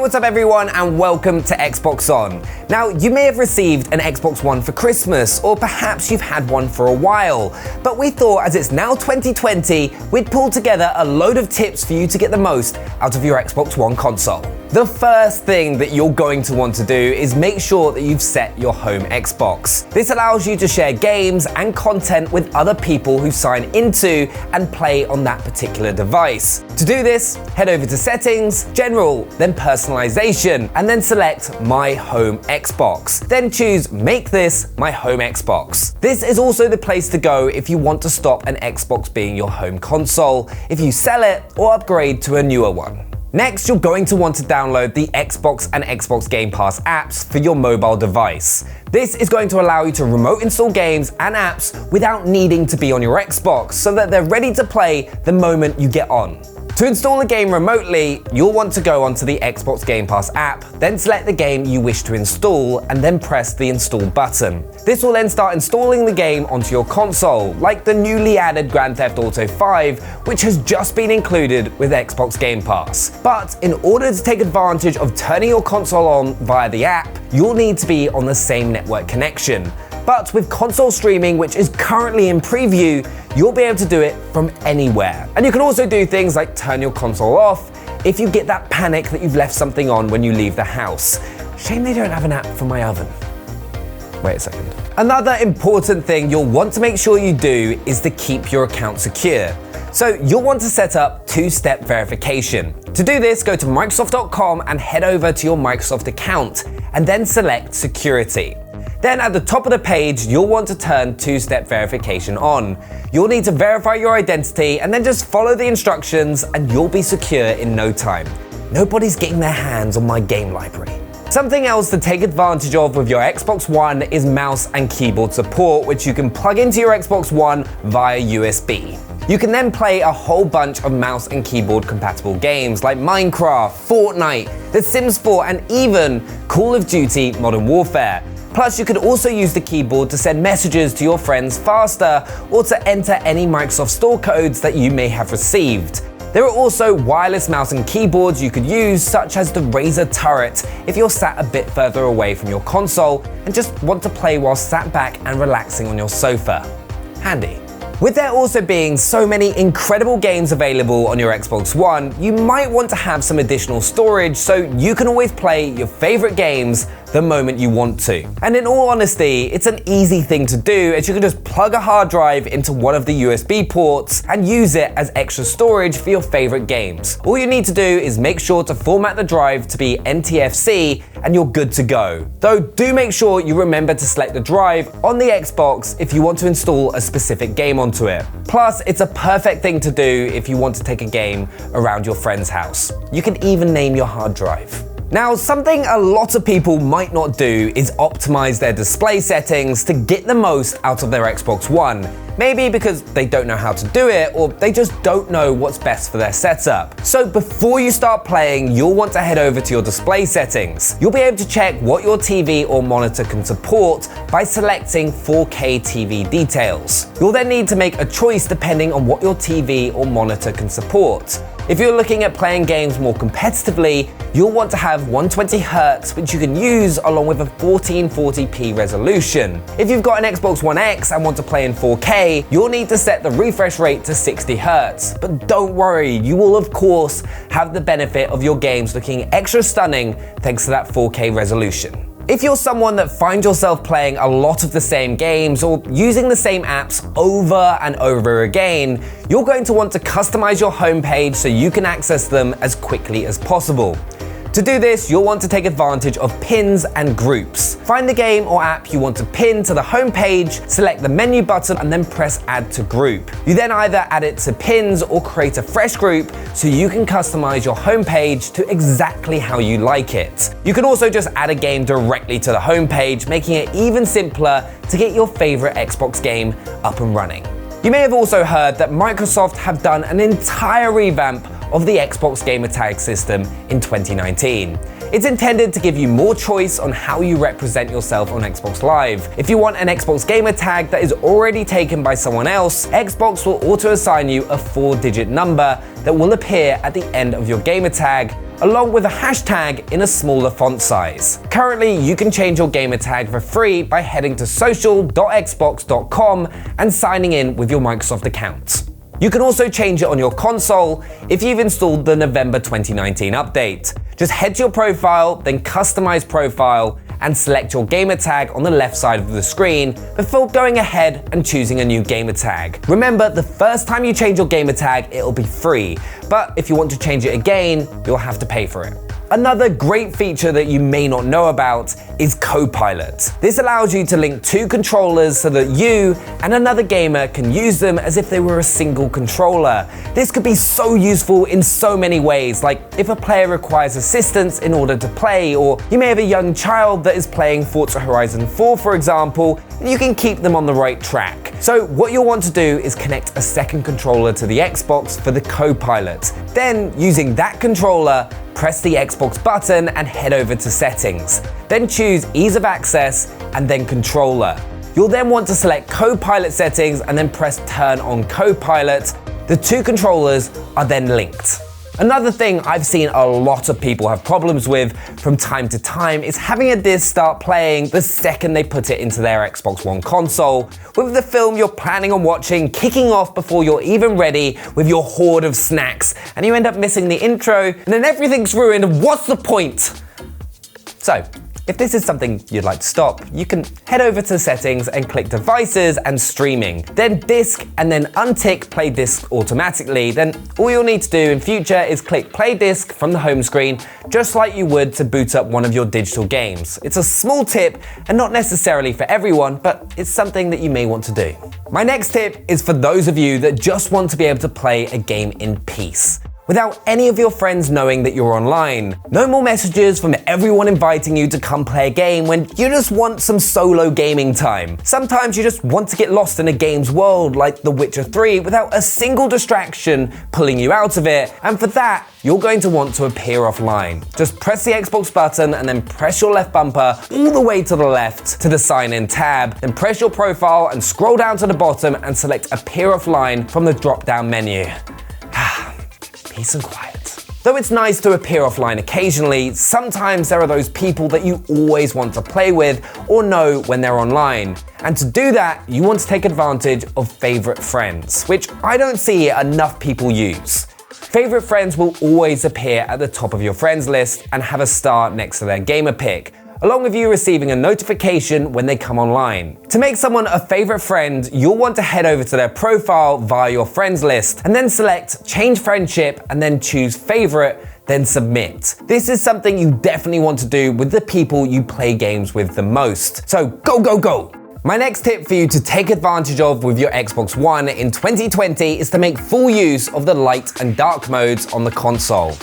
what's up everyone, and welcome to Xbox On. Now, you may have received an Xbox One for Christmas, or perhaps you've had one for a while, but we thought as it's now 2020, we'd pull together a load of tips for you to get the most out of your Xbox One console. The first thing that you're going to want to do is make sure that you've set your home Xbox. This allows you to share games and content with other people who sign into and play on that particular device. To do this, head over to Settings, General, then Personalization, and then select My Home Xbox. Then choose Make this my home Xbox. This is also the place to go if you want to stop an Xbox being your home console, if you sell it or upgrade to a newer one. Next, you're going to want to download the Xbox and Xbox Game Pass apps for your mobile device. This is going to allow you to remote install games and apps without needing to be on your Xbox, so that they're ready to play the moment you get on. To install a game remotely, you'll want to go onto the Xbox Game Pass app, then select the game you wish to install, and then press the install button. This will then start installing the game onto your console, like the newly added Grand Theft Auto 5, which has just been included with Xbox Game Pass. But in order to take advantage of turning your console on via the app, you'll need to be on the same network connection. But with console streaming, which is currently in preview, you'll be able to do it from anywhere. And you can also do things like turn your console off if you get that panic that you've left something on when you leave the house. Shame they don't have an app for my oven. Wait a second. Another important thing you'll want to make sure you do is to keep your account secure. So you'll want to set up two-step verification. To do this, go to Microsoft.com and head over to your Microsoft account, and then select Security. Then at the top of the page, you'll want to turn two-step verification on. You'll need to verify your identity and then just follow the instructions and you'll be secure in no time. Nobody's getting their hands on my game library. Something else to take advantage of with your Xbox One is mouse and keyboard support, which you can plug into your Xbox One via USB. You can then play a whole bunch of mouse and keyboard compatible games like Minecraft, Fortnite, The Sims 4, and even Call of Duty Modern Warfare. Plus, you could also use the keyboard to send messages to your friends faster or to enter any Microsoft Store codes that you may have received. There are also wireless mouse and keyboards you could use, such as the Razer Turret, if you're sat a bit further away from your console and just want to play while sat back and relaxing on your sofa. Handy. With there also being so many incredible games available on your Xbox One, you might want to have some additional storage so you can always play your favorite games the moment you want to. And in all honesty, it's an easy thing to do, as you can just plug a hard drive into one of the USB ports and use it as extra storage for your favorite games. All you need to do is make sure to format the drive to be NTFC and you're good to go. Though do make sure you remember to select the drive on the Xbox if you want to install a specific game onto it. Plus, it's a perfect thing to do if you want to take a game around your friend's house. You can even name your hard drive. Now, something a lot of people might not do is optimize their display settings to get the most out of their Xbox One. Maybe because they don't know how to do it, or they just don't know what's best for their setup. So before you start playing, you'll want to head over to your display settings. You'll be able to check what your TV or monitor can support by selecting 4K TV details. You'll then need to make a choice depending on what your TV or monitor can support. If you're looking at playing games more competitively, you'll want to have 120Hz, which you can use along with a 1440p resolution. If you've got an Xbox One X and want to play in 4K, you'll need to set the refresh rate to 60Hz. But don't worry, you will of course have the benefit of your games looking extra stunning thanks to that 4K resolution. If you're someone that finds yourself playing a lot of the same games or using the same apps over and over again, you're going to want to customize your homepage so you can access them as quickly as possible. To do this, you'll want to take advantage of pins and groups. Find the game or app you want to pin to the home page, select the menu button, and then press Add to Group. You then either add it to pins or create a fresh group so you can customize your home page to exactly how you like it. You can also just add a game directly to the home page, making it even simpler to get your favorite Xbox game up and running. You may have also heard that Microsoft have done an entire revamp of the Xbox Gamertag System in 2019. It's intended to give you more choice on how you represent yourself on Xbox Live. If you want an Xbox Gamertag that is already taken by someone else, Xbox will auto-assign you a 4-digit number that will appear at the end of your gamertag, along with a hashtag in a smaller font size. Currently, you can change your gamertag for free by heading to social.xbox.com and signing in with your Microsoft account. You can also change it on your console if you've installed the November 2019 update. Just head to your profile, then customize profile, and select your gamertag on the left side of the screen before going ahead and choosing a new gamertag. Remember, the first time you change your gamertag, it'll be free, but if you want to change it again, you'll have to pay for it. Another great feature that you may not know about is Copilot. This allows you to link two controllers so that you and another gamer can use them as if they were a single controller. This could be so useful in so many ways, like if a player requires assistance in order to play, or you may have a young child that is playing Forza Horizon 4, for example, and you can keep them on the right track. So what you'll want to do is connect a second controller to the Xbox for the Copilot. Then, using that controller, press the Xbox button and head over to Settings. Then choose Ease of Access and then Controller. You'll then want to select Copilot settings and then press Turn on Copilot. The two controllers are then linked. Another thing I've seen a lot of people have problems with from time to time is having a disc start playing the second they put it into their Xbox One console, with the film you're planning on watching kicking off before you're even ready with your hoard of snacks, and you end up missing the intro, and then everything's ruined. What's the point? So, if this is something you'd like to stop, you can head over to Settings and click Devices and Streaming. Then Disc, and then untick Play Disc automatically. Then all you'll need to do in future is click Play Disc from the home screen, just like you would to boot up one of your digital games. It's a small tip and not necessarily for everyone, but it's something that you may want to do. My next tip is for those of you that just want to be able to play a game in peace, without any of your friends knowing that you're online. No more messages from everyone inviting you to come play a game when you just want some solo gaming time. Sometimes you just want to get lost in a game's world like The Witcher 3 without a single distraction pulling you out of it, and for that, you're going to want to appear offline. Just press the Xbox button and then press your left bumper all the way to the left to the sign in tab, then press your profile and scroll down to the bottom and select Appear Offline from the drop down menu. Peace and quiet. Though it's nice to appear offline occasionally, sometimes there are those people that you always want to play with or know when they're online. And to do that, you want to take advantage of favorite friends, which I don't see enough people use. Favorite friends will always appear at the top of your friends list and have a star next to their gamer pick, along with you receiving a notification when they come online. To make someone a favorite friend, you'll want to head over to their profile via your friends list and then select Change Friendship and then choose Favorite, then Submit. This is something you definitely want to do with the people you play games with the most. So go, go, go! My next tip for you to take advantage of with your Xbox One in 2020 is to make full use of the light and dark modes on the console.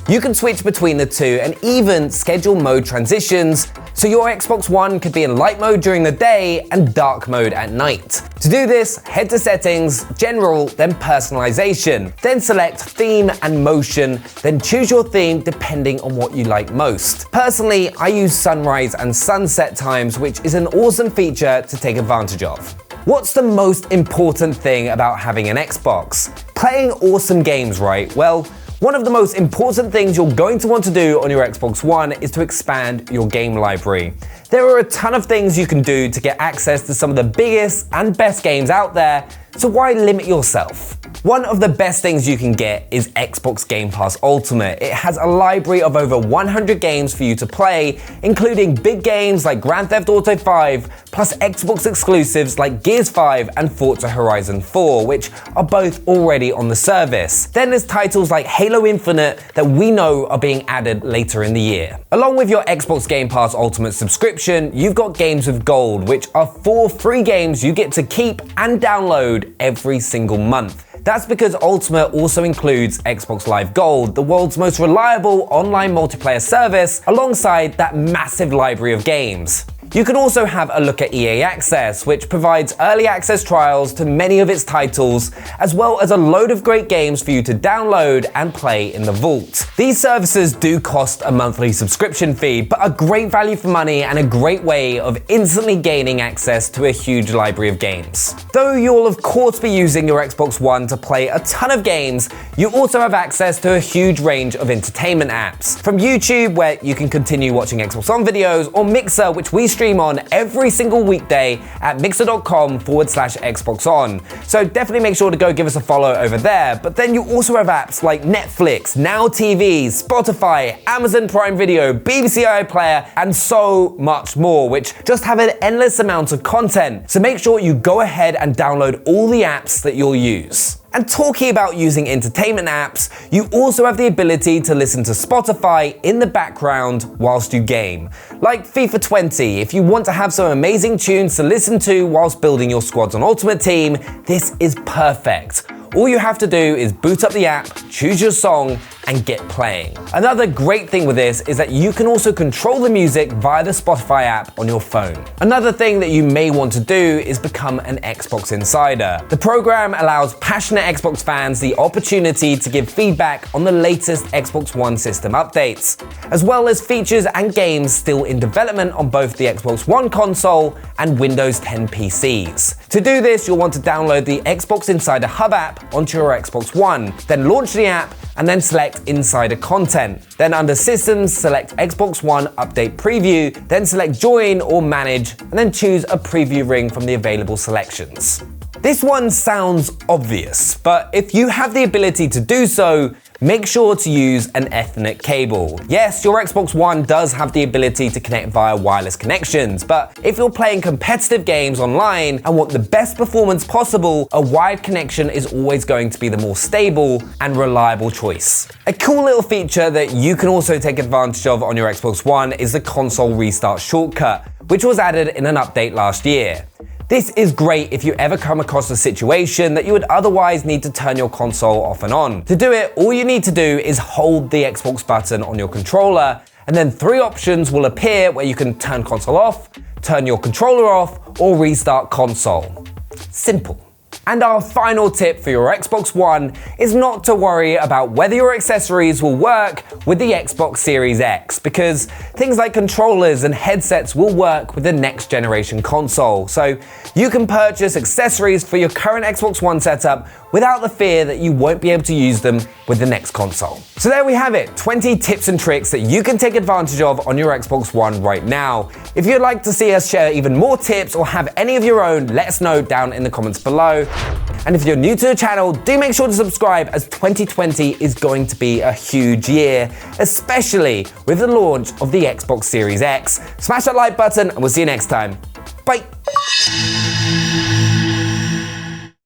You can switch between the two and even schedule mode transitions, so your Xbox One could be in light mode during the day and dark mode at night. To do this, head to Settings, General, then Personalization. Then select Theme and Motion, then choose your theme depending on what you like most. Personally, I use sunrise and sunset times, which is an awesome feature to take advantage of. What's the most important thing about having an Xbox? Playing awesome games, right? Well, one of the most important things you're going to want to do on your Xbox One is to expand your game library. There are a ton of things you can do to get access to some of the biggest and best games out there, so why limit yourself? One of the best things you can get is Xbox Game Pass Ultimate. It has a library of over 100 games for you to play, including big games like Grand Theft Auto 5, plus Xbox exclusives like Gears 5 and Forza Horizon 4, which are both already on the service. Then there's titles like Halo Infinite that we know are being added later in the year. Along with your Xbox Game Pass Ultimate subscription, you've got Games with Gold, which are 4 free games you get to keep and download every single month. That's because Ultimate also includes Xbox Live Gold, the world's most reliable online multiplayer service, alongside that massive library of games. You can also have a look at EA Access, which provides early access trials to many of its titles, as well as a load of great games for you to download and play in the vault. These services do cost a monthly subscription fee, but are great value for money and a great way of instantly gaining access to a huge library of games. Though you'll of course be using your Xbox One to play a ton of games, you also have access to a huge range of entertainment apps. From YouTube, where you can continue watching Xbox On videos, or Mixer, which we stream on every single weekday at mixer.com/Xbox On. So definitely make sure to go give us a follow over there. But then you also have apps like Netflix, Now TV, Spotify, Amazon Prime Video, BBC iPlayer, and so much more, which just have an endless amount of content. So make sure you go ahead and download all the apps that you'll use. And talking about using entertainment apps, you also have the ability to listen to Spotify in the background whilst you game. Like FIFA 20, if you want to have some amazing tunes to listen to whilst building your squads on Ultimate Team, this is perfect. All you have to do is boot up the app, choose your song, and get playing. Another great thing with this is that you can also control the music via the Spotify app on your phone. Another thing that you may want to do is become an Xbox Insider. The program allows passionate Xbox fans the opportunity to give feedback on the latest Xbox One system updates, as well as features and games still in development on both the Xbox One console and Windows 10 PCs. To do this, you'll want to download the Xbox Insider Hub app onto your Xbox One, then launch the app and then select Insider Content. Then under Systems, select Xbox One Update Preview, then select Join or Manage, and then choose a preview ring from the available selections. This one sounds obvious, but if you have the ability to do so, make sure to use an Ethernet cable. Yes, your Xbox One does have the ability to connect via wireless connections, but if you're playing competitive games online and want the best performance possible, a wired connection is always going to be the more stable and reliable choice. A cool little feature that you can also take advantage of on your Xbox One is the console restart shortcut, which was added in an update last year. This is great if you ever come across a situation that you would otherwise need to turn your console off and on. To do it, all you need to do is hold the Xbox button on your controller, and then 3 options will appear where you can turn console off, turn your controller off, or restart console. Simple. And our final tip for your Xbox One is not to worry about whether your accessories will work with the Xbox Series X, because things like controllers and headsets will work with the next generation console. So you can purchase accessories for your current Xbox One setup without the fear that you won't be able to use them with the next console. So there we have it, 20 tips and tricks that you can take advantage of on your Xbox One right now. If you'd like to see us share even more tips or have any of your own, let us know down in the comments below. And if you're new to the channel, do make sure to subscribe, as 2020 is going to be a huge year, especially with the launch of the Xbox Series X. Smash that like button and we'll see you next time. Bye.